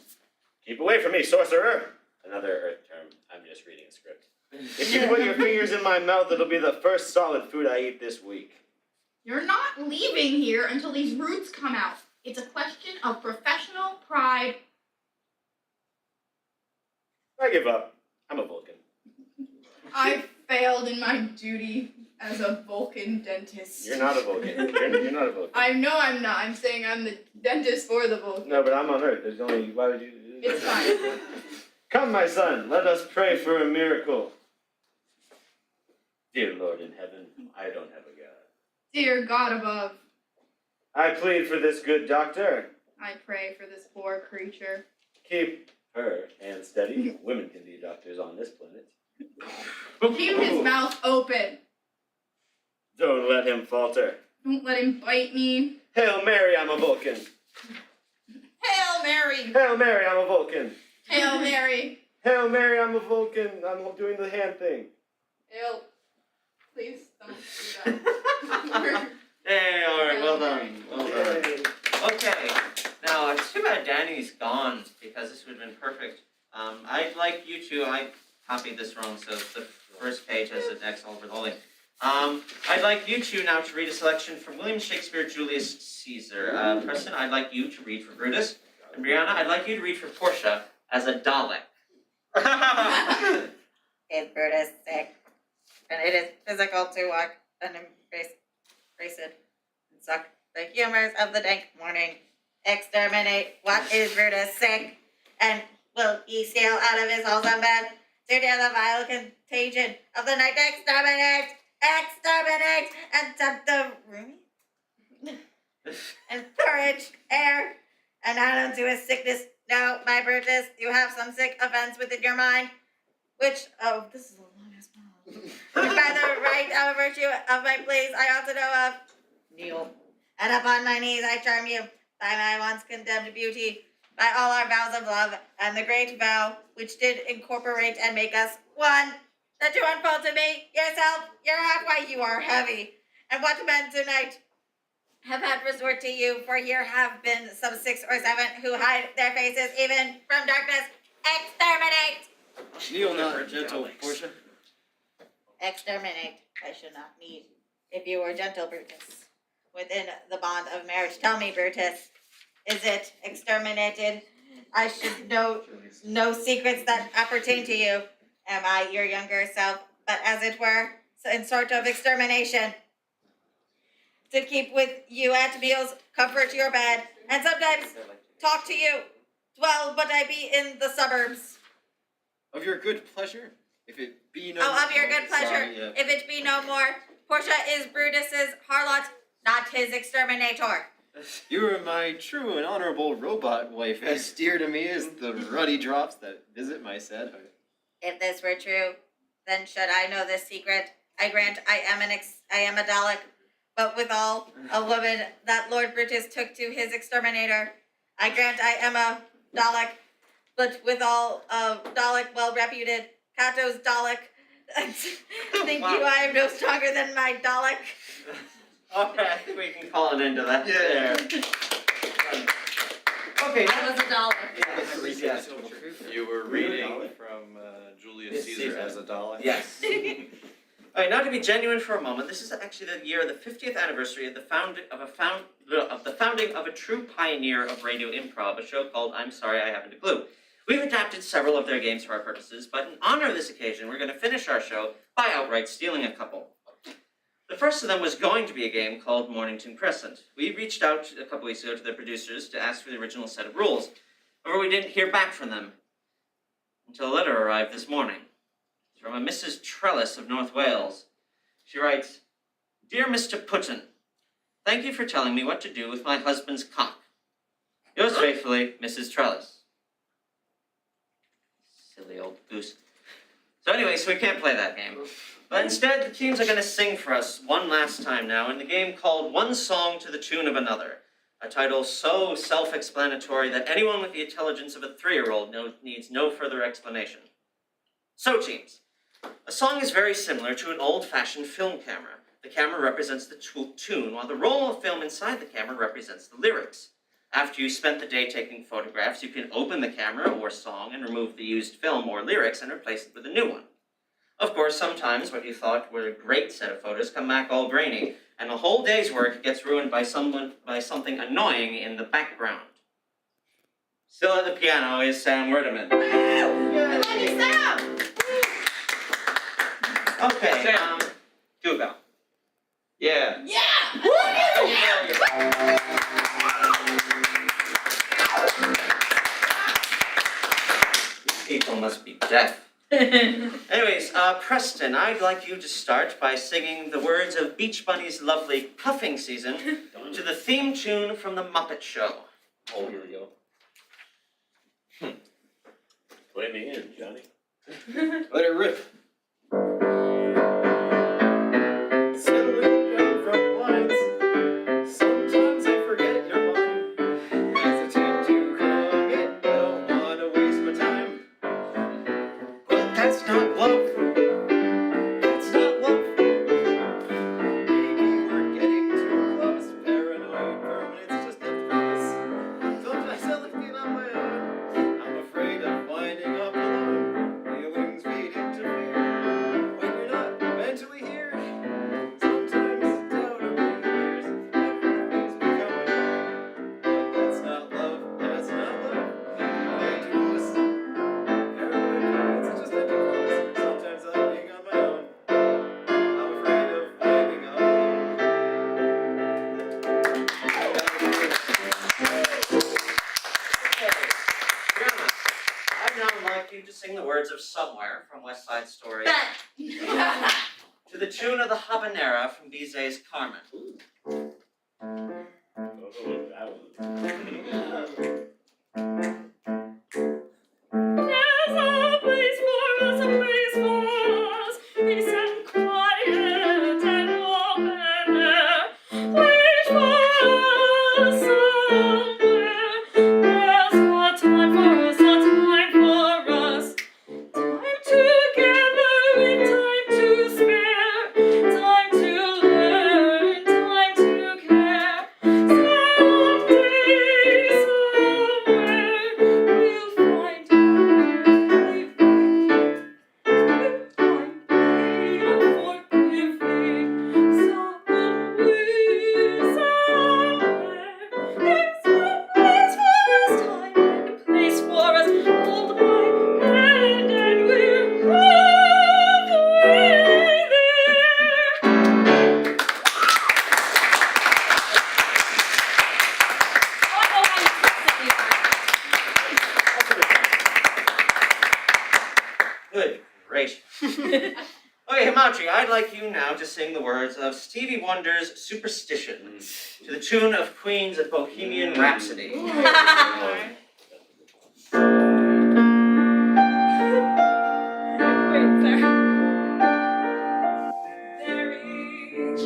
Keep away from me, sorcerer. Another earth term. I'm just reading a script. If you put your fingers in my mouth, it'll be the first solid food I eat this week. You're not leaving here until these roots come out. It's a question of professional pride. I give up. I'm a Vulcan. I failed in my duty as a Vulcan dentist. You're not a Vulcan. You're not a Vulcan. I know I'm not. I'm saying I'm the dentist for the Vulcan. No, but I'm on Earth. There's only. Why would you? It's fine. Come, my son. Let us pray for a miracle. Dear Lord in heaven, I don't have a God. Dear God above, I plead for this good doctor. I pray for this poor creature. Keep her hands steady. Women can be doctors on this planet. Keep his mouth open. Don't let him falter. Don't let him bite me. Hail Mary, I'm a Vulcan. Hail Mary! Hail Mary, I'm a Vulcan. Hail Mary! Hail Mary, I'm a Vulcan. I'm doing the hand thing. Hail. Please don't do that. Hey, alright, well done. Well done. Okay, now it's too bad Danny's gone because this would have been perfect. I'd like you two, I copied this wrong, so the first page has an X over the whole thing. I'd like you two now to read a selection from William Shakespeare, Julius Caesar. Preston, I'd like you to read for Brutus. And Brianna, I'd like you to read for Portia as a Dalek. Is Brutus sick? And it is physical to walk and embrace it and suck the humors of the dank morning. Exterminate what is Brutus sick? And will he steal out of his wholesome bed to deal the vile contagion of the night? Exterminate! Exterminate! And tempt the roomy? And purge air and add unto his sickness. No, my Brutus, you have some sick offense within your mind, which, this is the longest one. Which by the right of virtue of my pleas I ought to know of. Kneel. And upon my knees I charm you, by my once condemned beauty, by all our vows of love, and the great vow which did incorporate and make us one, that you unfold to me, yourself, your halfway, you are heavy. And what men tonight have had resort to you, for here have been some 6 or 7 who hide their faces even from darkness. Exterminate! Kneel not, gentle Portia. Exterminate, I should not need, if you were gentle, Brutus. Within the bond of marriage, tell me, Brutus, is it exterminated? I should know no secrets that appertain to you. Am I your younger self, but as it were, in sort of extermination? To keep with you at meals, comfort your bed, and sometimes talk to you. Dwell, but I be in the suburbs. Of your good pleasure, if it be no. Oh, of your good pleasure, Sorry, yeah. if it be no more. Portia is Brutus's harlot, not his exterminator. You are my true and honorable robot wife, as dear to me as the ruddy drops that visit my sad heart. If this were true, then should I know this secret? I grant I am a Dalek, but withal a woman that Lord Brutus took to his exterminator. I grant I am a Dalek, but withal a Dalek well reputed, Cato's Dalek. Think you I am no stronger than my Dalek? Alright, I think we can call an end to that. Yeah. Okay, I was a Dalek. yes. You were reading from Julius Caesar as a Dalek. Yes. Alright, now to be genuine for a moment, this is actually the year of the 50th anniversary of the founding of a true pioneer of radio improv, a show called I'm Sorry I Haven't a Clue. We've adapted several of their games for our purposes, but in honor of this occasion, we're going to finish our show by outright stealing a couple. The first of them was going to be a game called Mornington Crescent. We reached out a couple weeks ago to the producers to ask for the original set of rules. However, we didn't hear back from them until a letter arrived this morning. It's from a Mrs. Trellis of North Wales. She writes, Dear Mr. Putin, thank you for telling me what to do with my husband's cock. Yours faithfully, Mrs. Trellis. Silly old goose. So anyway, we can't play that game. But instead, the teams are going to sing for us one last time now in the game called One Song to the Tune of Another, a title so self-explanatory that anyone with the intelligence of a 3-year-old needs no further explanation. So, teams, a song is very similar to an old-fashioned film camera. The camera represents the tune, while the roll of film inside the camera represents the lyrics. After you spent the day taking photographs, you can open the camera or song and remove the used film or lyrics and replace it with a new one. Of course, sometimes what you thought were a great set of photos come back all grainy, and a whole day's work gets ruined by something annoying in the background. Still at the piano is Sam Werdeman. Everybody, Sam! Okay, Sam. do a bow. Yeah. Yeah! People must be deaf. Anyways, Preston, I'd like you to start by singing the words of Beach Bunny's lovely Cuffing Season to the theme tune from The Muppet Show. Oh, here we go. Play me in, Johnny. Let it rip. Settling down from lines. Sometimes I forget your mind. Hesitate to commit. I don't want to waste my time. But that's not love. That's not love. Maybe we're getting too close. Paranoid permanence just a promise. Sometimes I like being on my own. I'm afraid of winding up alone. Feelings fade into fear when you're not mentally here. Sometimes doubt appears. Everything's becoming wrong. But that's not love. That's not love. Maybe way too close. Paranoid permanence is just a promise. Sometimes I like being on my own. I'm afraid of winding up alone. Okay, Brianna, I'd now like you to sing the words of Somewhere from West Side Story to the tune of the Habanera from Bizet's Carmen. Oh, that was. There's a place for us, a place for us, peace and quiet and open air. Wait for us somewhere. There's a time for us, a time for us. Time together with time to spare. Time to learn, time to care. Someday, somewhere, we'll find Good gracious. Okay, Himatri, I'd like you now to sing the words of Stevie Wonder's Superstition to the tune of Queen's Bohemian Rhapsody. Wait, there is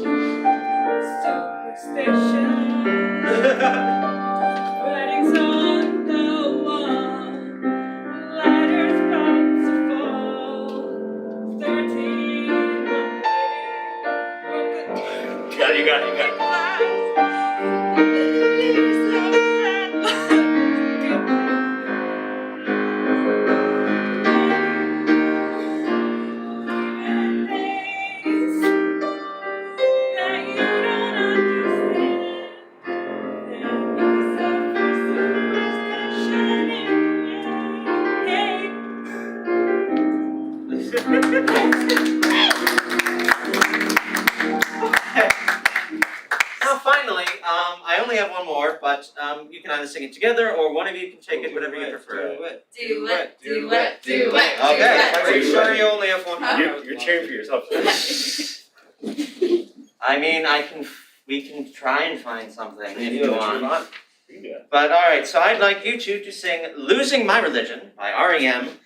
superstition. Writings on the wall, letters about to fall. 13 Got it, you got it, you got it. part, but you can either sing it together or one of you can take it, whatever you prefer. Do it. Okay. Are you sure you only have one? You're cheering for yourself. I mean, we can try and find something if you want. You can do that. But alright, so I'd like you two to sing Losing My Religion by R.E.M.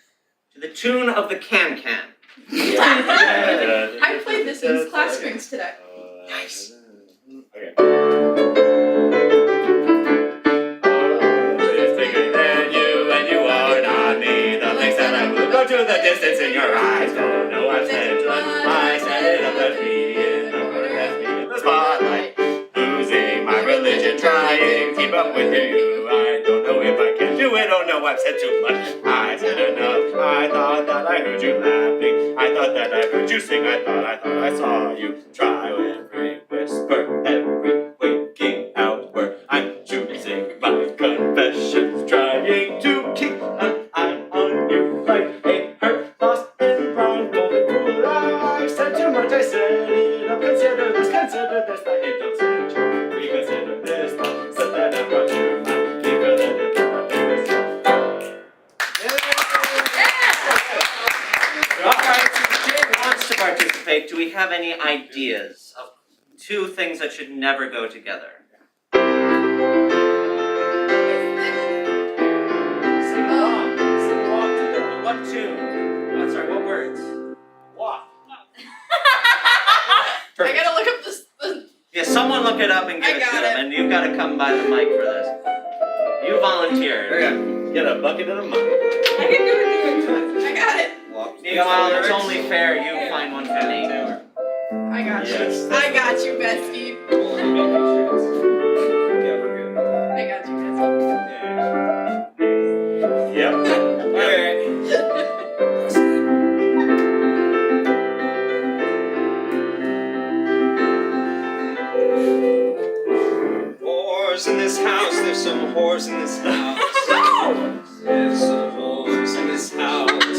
to the tune of the Can Can. I played this in class strings today. Nice. Okay. To the distance in your eyes, don't know I've said it, but I said it up as me in the corner, as me in the spotlight. Losing my religion, trying to keep up with you. I don't know if I can do it. Oh no, I've said too much. I said enough. I thought that I heard you laughing. I thought that I heard you sing. I thought I saw you try every whisper, every waking hour. I'm choosing my confessions, trying to keep an eye on you like a hurt, lost, and blindfolded fool. I said too much. I said it up. Consider this. I ain't don't say it. Reconsider this. Thought said that I brought you out. Keep it in it. Alright, since Jay wants to participate, do we have any ideas of two things that should never go together? Sing along together. What tune? Oh, sorry, what words? Walk. I gotta look up this. Yeah, someone look it up and give I it to got them, and you've got to come by the mic for this. You volunteered. Okay. Get a bucket and a mug. I can do it. I got it. Meanwhile, it's only fair you find one for me. I got you. Yes. I got you, bestie. Yeah, we're good. I got you, bestie. Yep. Alright. Whores in this house, there's some whores in this house. There's some whores in this house.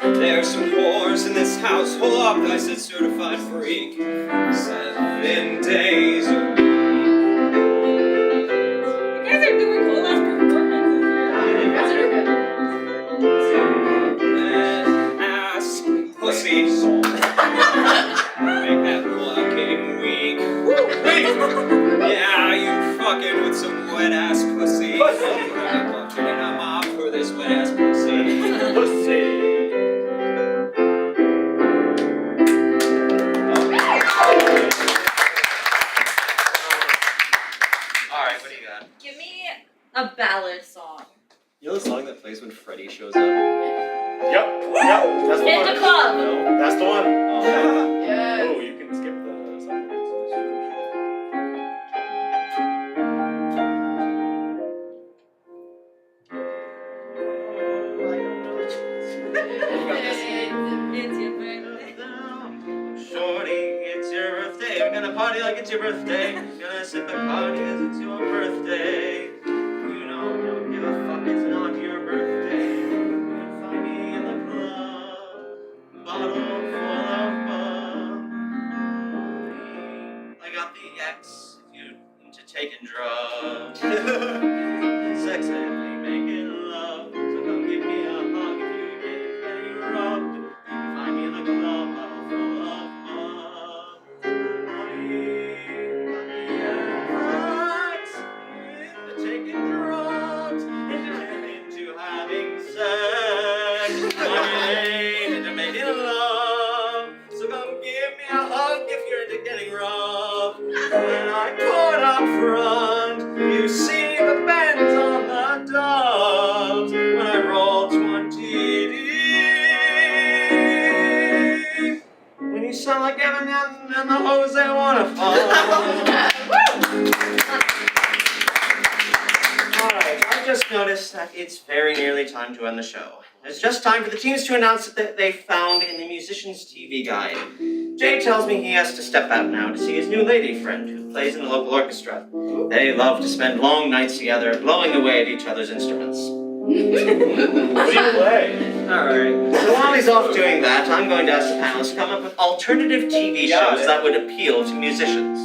There's some whores in this house. Hold up, I said certified freak. 7 days a week. You guys are doing cool ass performances. Ass pussy. Make that fucking weak. Yeah, you fucking with some wet ass pussy. And I'm off for this wet ass pussy. Pussy. Alright, what do you got? Give me a ballad song. You know the song that plays when Freddy shows up? Yep. That's the In one. the club. No, that's the one. Yes. Oh, you can skip the song. It's your birthday. Shorty, it's your birthday. We're gonna party like it's your birthday. Gonna sip a party as it's your birthday. You know, don't give a fuck, it's not your birthday. You can find me in the club, bottle full of bub. I got the X if you're into taking drugs. Sexy, making love. So come give me a hug if you're getting rubbed. You can find me in the club, bottle full of bub. Into taking drugs, into having sex. Into making love. So come give me a hug if you're into getting rough. When I put up front, you see the bends on the dubs. When I roll 20 deep, when you sound like Eminem and the hoes they wanna fuck. Alright, I just noticed that it's very nearly time to end the show. It's just time for the teams to announce that they found in the musician's TV guide. Jay tells me he has to step out now to see his new lady friend who plays in the local orchestra. They love to spend long nights together, blowing away at each other's instruments. What do you play? Alright, so while he's off doing that, I'm going to ask the panelists to come up with alternative TV shows that would appeal to musicians.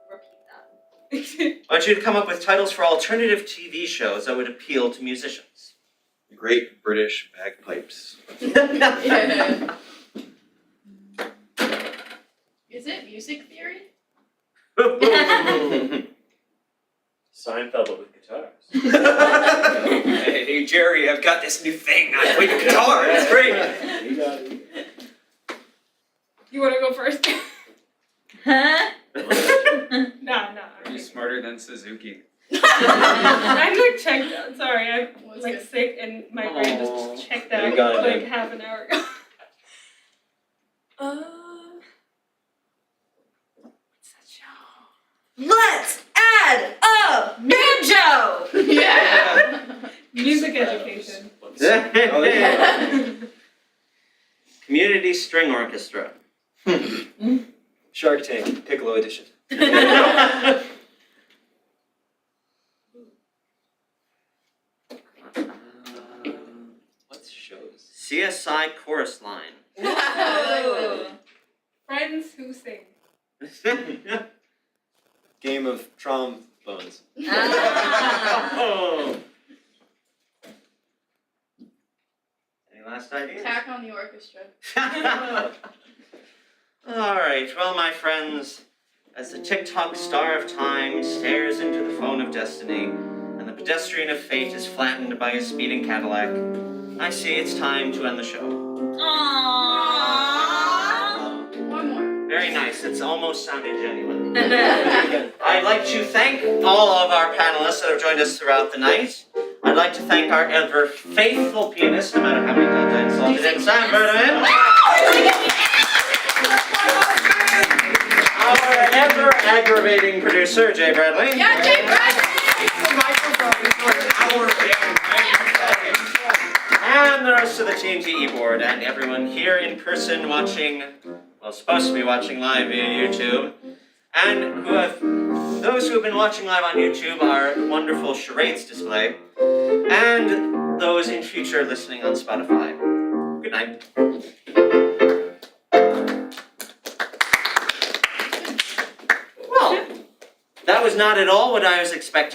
We're I want you to come up with titles for alternative TV shows that would appeal to musicians. The Great British Bagpipes. Is it music theory? Seinfeld but with guitars. Hey, Jerry, I've got this new thing. I play the guitar. It's great. You got it. You want to go first? Huh? No. Are you smarter than Suzuki? I'm like checked out. Sorry, I'm What's like good? sick and my brain just checked out You got it, like man. half an hour ago. What's that show? Let's add a banjo! Yeah. Music education. Community String Orchestra. Shark Tank, Piccolo edition. What's shows? CSI Chorus Line. Friends who sing. Game of trombones. Oh. Any last ideas? Attack on the orchestra. All right, well, my friends, as the tick-tock star of time stares into the phone of destiny, and the pedestrian of fate is flattened by a speeding Cadillac, I see it's time to end the show. Aww. One more. Very nice. It's almost sounded genuine. I'd like to thank all of our panelists that have joined us throughout the night. I'd like to thank our ever faithful pianist, no matter how many times I insulted him, Tristan Berlet. Our ever aggravating producer, Jay Bradley. Yeah, Jay Bradley! And the rest of the TNT e-board and everyone here in person watching, well, supposed to be watching live via YouTube, and those who have been watching live on YouTube, our wonderful charades display, and those in future listening on Spotify. Good night. Well, that was not at all what I was expecting.